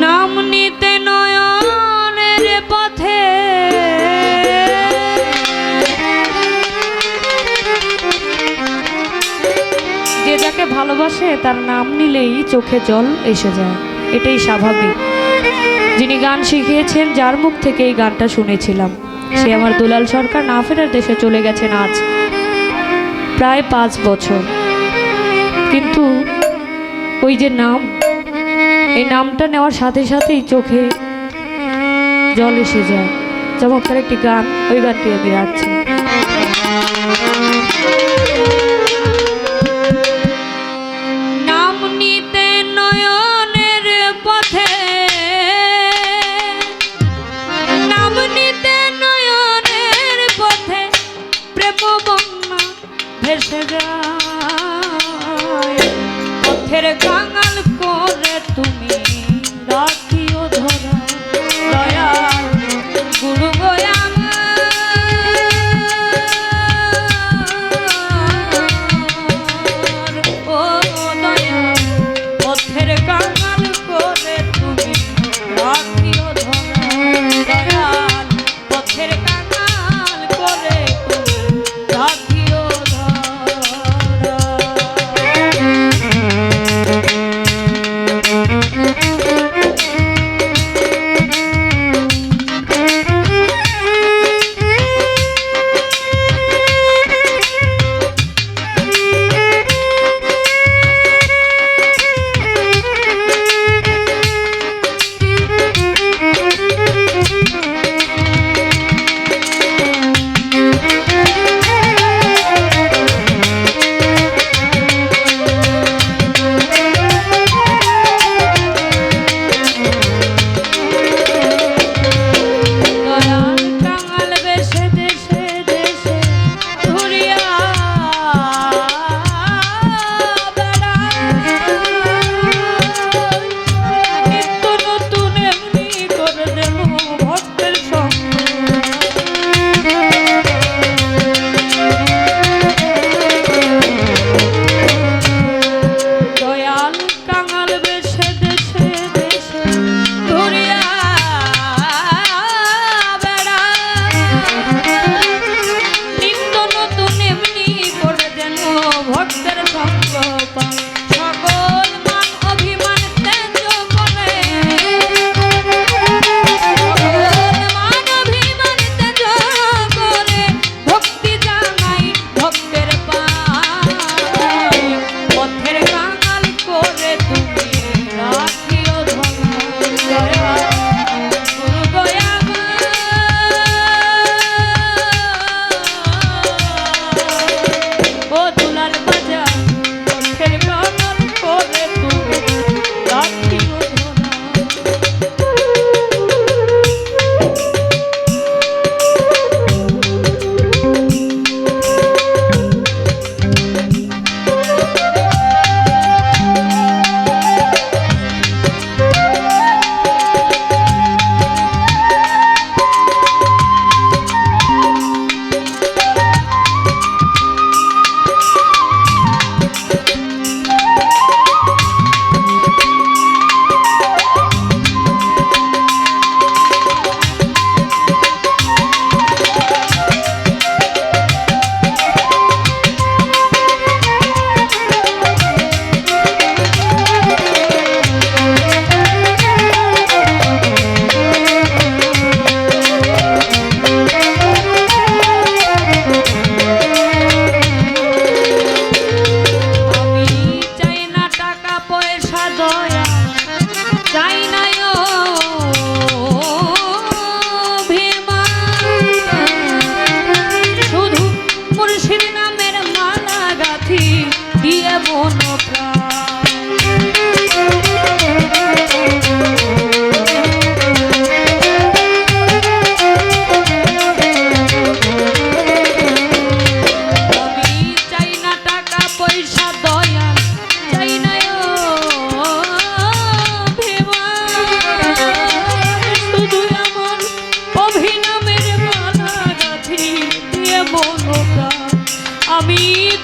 নাম নিতে নয়নের পথে যে যাকে ভালোবাসে তার নাম নিলেই চোখে জল এসে যায়, এটাই স্বাভাবিক। যিনি গান শিখিয়েছেন, যার মুখ থেকে এই গানটা শুনেছিলাম, সে আমার দুলাল সরকার না ফেরার দেশে চলে গেছেন আজ প্রায় 5 বছর। কিন্তু ওই যে নাম, এই নামটা নেওয়ার সাথে সাথেই চোখে জল এসে যায়। চমৎকার একটি গান, ওই গানটি আমি গাচ্ছি। নাম নিতে নয়নের পথে, নাম নিতে নয়নের পথে প্রেম বন্যা ভেসে যায়। পথের কাঙাল করে তুমি রাখিও ধরা, দয়াল গুরু গয়া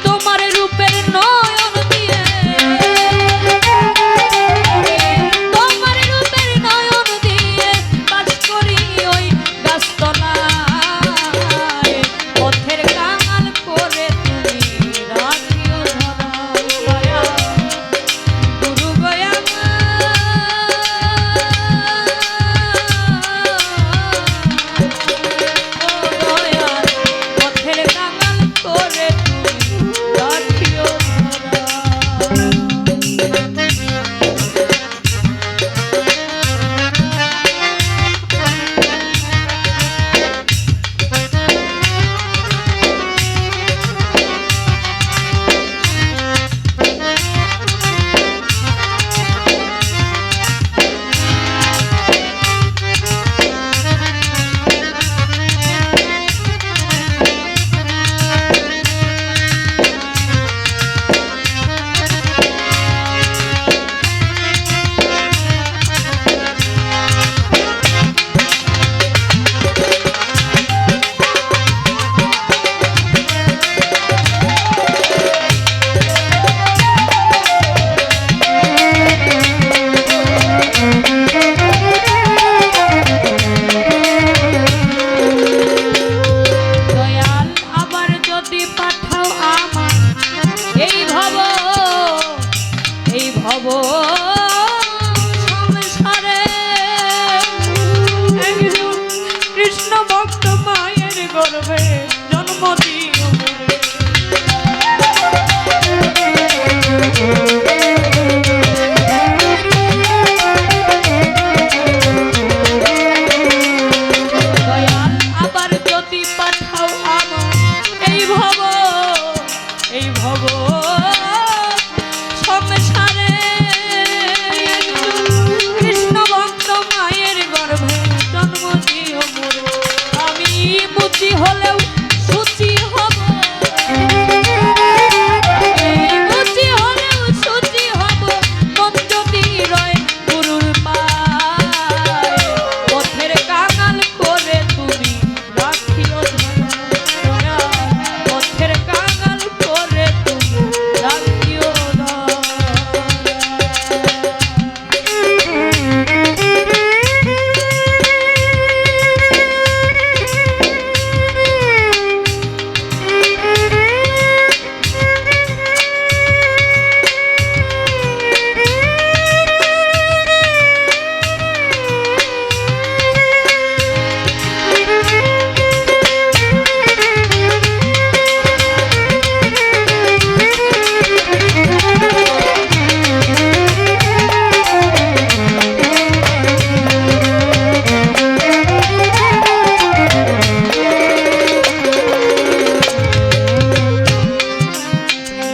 তোমার রূপের নয়ন দিয়ে, তোমার রূপের নয়ন দিয়ে বাস করি ওই গাছতলায়। পথের কাঙাল করে তুমি রাখিও ধরা, গুরু গয়া সংসারে একজন কৃষ্ণ ভক্ত মায়ের গর্ভে জন্ম দিও মোরে। দয়াল আবার যদি পাঠাও আমার এই ভব সংসারে কৃষ্ণ ভক্ত মায়ের গর্ভে জন্ম দিও মোরে। আমি মুচি হলেও সুচি হব, মুচি হলেও সুচি হব, মন যদি রয় গুরুর পায়। পথের কাঙাল করে তুমি রাখিও ধরা, পথের কাঙাল করে তুমি রাখিও ধরা।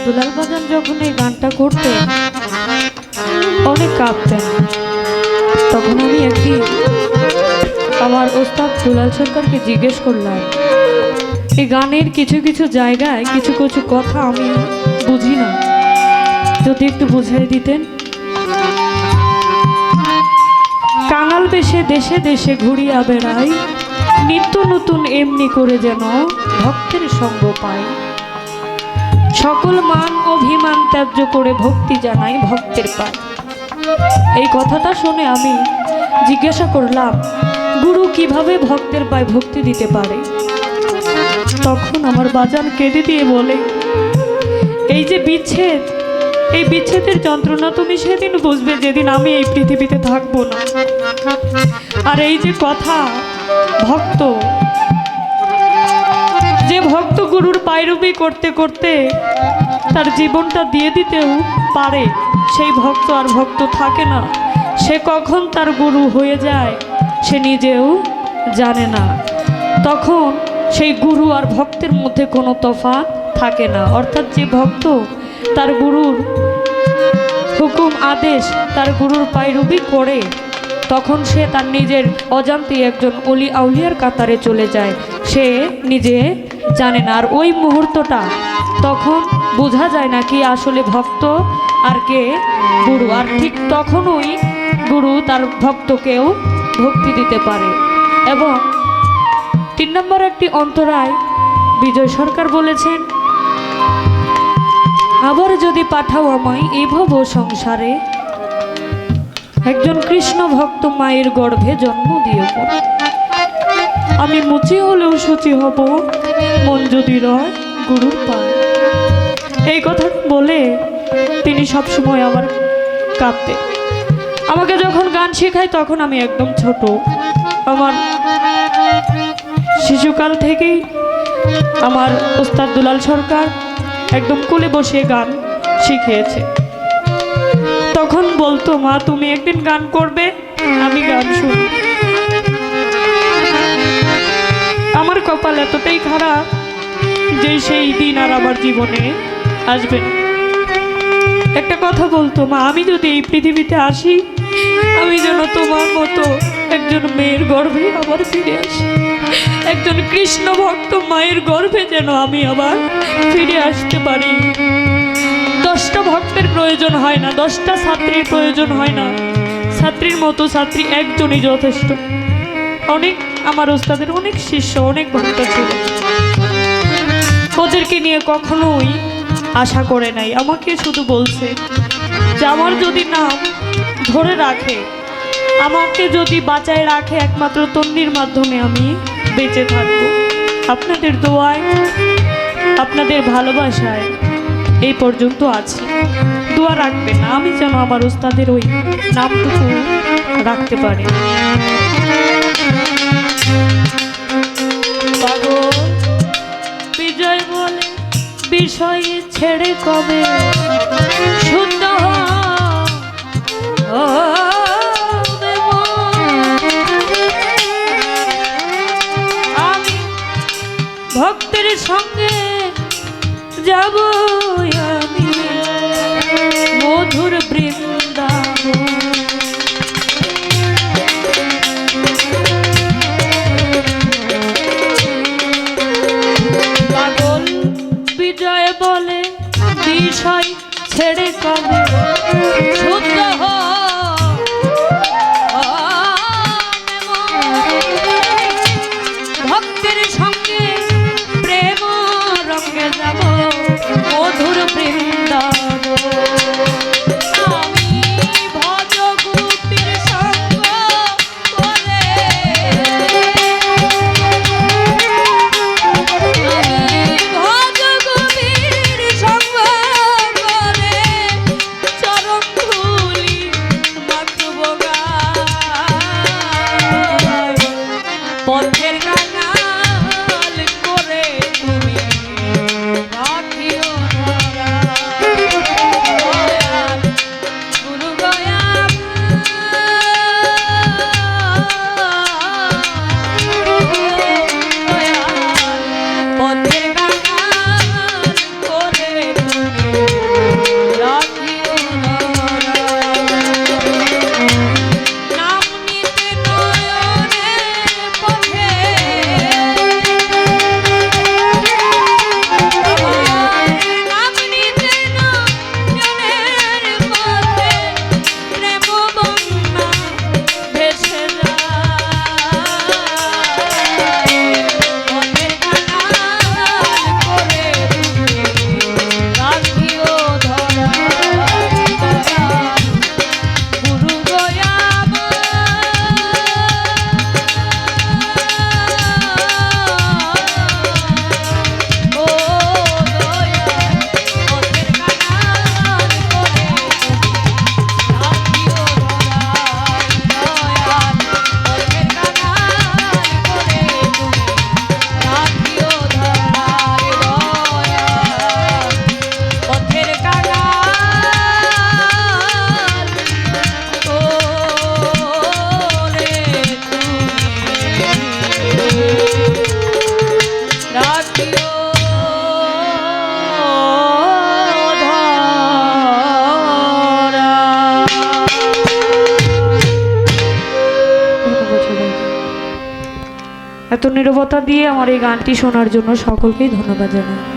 দুলাল বাজান যখন এই গানটা করতেন অনেক কাঁপতেন। তখন আমি একদিন আমার ওস্তাদ দুলাল সরকারকে জিজ্ঞেস করলাম, এই গানের কিছু কিছু জায়গায় কিছু কিছু কথা আমি বুঝি না, যদি একটু বুঝিয়ে দিতেন। কাঙাল বেশে দেশে দেশে ঘুরিয়া বেড়াই, নিত্য নতুন এমনি করে যেন ভক্তের সঙ্গ পাই। সকল মান অভিমান ত্যায্য করে ভক্তি জানাই ভক্তের পায়। এই কথাটা শুনে আমি জিজ্ঞাসা করলাম, গুরু কিভাবে ভক্তের পায় ভক্তি দিতে পারে? তখন আমার বাজান কেঁদে দিয়ে বলে, এই যে বিচ্ছেদ, এই বিচ্ছেদের যন্ত্রণা তুমি সেদিন বুঝবে যেদিন আমি এই পৃথিবীতে থাকবো না। আর এই যে কথা, ভক্ত, যে ভক্ত গুরুর পায়রবি করতে করতে তার জীবনটা দিয়ে দিতেও পারে, সেই ভক্ত আর ভক্ত থাকে না। সে কখন তার গুরু হয়ে যায় সে নিজেও জানে না। তখন সেই গুরু আর ভক্তের মধ্যে কোনো তফাৎ থাকে না। অর্থাৎ যে ভক্ত তার গুরুর হুকুম আদেশ, তার গুরুর পায়রবি করে, তখন সে তার নিজের অজান্তে একজন অলি আউলিয়ার কাতারে চলে যায়, সে নিজে জানে না। আর ওই মুহূর্তটা তখন বোঝা যায় না কি আসলে ভক্ত আর কে গুরু। আর ঠিক তখনই গুরু তার ভক্তকেও ভক্তি দিতে পারে। এবং 3 নম্বর একটি অন্তরায় বিজয় সরকার বলেছেন, যদি পাঠাও আমায় এই ভব সংসারে, একজন কৃষ্ণ ভক্ত মায়ের গর্ভে জন্ম দিও। আমি মুচি হলেও সূচি হব, মন যদি রয় গুরুর পায়। এই কথা বলে তিনি সবসময় আমার কাঁদতেন। আমাকে যখন গান শেখায় তখন আমি একদম ছোট, আমার শিশুকাল থেকেই আমার ওস্তাদ দুলাল সরকার একদম কোলে বসে গান শিখিয়েছে। তখন বলতো, মা তুমি একদিন গান করবে, আমি গান শুনব। আমার কপাল এতটাই খারাপ যে সেই দিন আর আমার জীবনে আসবে না। একটা কথা বলতো, মা আমি যদি এই পৃথিবীতে আসি, আমি যেন তোমার মতো একজন মেয়ের গর্ভে আবার ফিরে আসি, একজন কৃষ্ণ ভক্ত মায়ের গর্ভে যেন আমি আবার ফিরে আসতে পারি। 10টা ভক্তের প্রয়োজন হয় না, 10টা ছাত্রীর প্রয়োজন হয় না, ছাত্রীর মতো ছাত্রী একজনই যথেষ্ট। অনেক আমার ওস্তাদের অনেক শিষ্য, অনেক ভক্ত ছিল, ওদেরকে নিয়ে কখনোই আশা করে নাই। আমাকে শুধু বলছে যে আমার যদি নাম ধরে রাখে, আমাকে যদি বাঁচায় রাখে, একমাত্র তন্নির মাধ্যমে আমি বেঁচে থাকব। আপনাদের দোয়ায়, আপনাদের ভালোবাসায় এই পর্যন্ত আছি। দোয়া রাখবেন আমি যেন আমার ওস্তাদের ওই নামটুকু রাখতে পারি। পাগল বিজয় বলে বিষয় ছেড়ে কবে শুদ্ধ আমি ভক্তের সঙ্গে যাব, আমি মধুর বৃন্দাবন। পাগল বিজয় বলে বিষয় ছেড়ে কবে শুদ্ধ ভক্তের সঙ্গে প্রেম রঙে যাব মধুর বৃন্দাবন। আমি ভজ গোপীর সঙ্গ করে, ভজ গোপীর সঙ্গ করে চরণ ধুলি মাখব গায়। পথের কাঙাল করে তুমি রাখিও ধরা, দয়াল গুরু দয়াল পথের কাঙাল করে তুমি রাখিও ধরা। নাম নিতে নয়নে পথে, নাম নিতে নয়নের পথে প্রেম বন্যা ভেসে যায়। পথের কাঙাল করে তুমি রাখিও ধরা, দয়াল গুরু দয়াল ও দয়াল। পথের কাঙাল করে রাখিও ধরা, দয়াল পথের কাঙাল করে রাখিও ধরা, দয়াল পথের কাঙাল করে রাখিও ধরা। এত নীরবতা দিয়ে আমার এই গানটি শোনার জন্য সকলকেই ধন্যবাদ জানাই।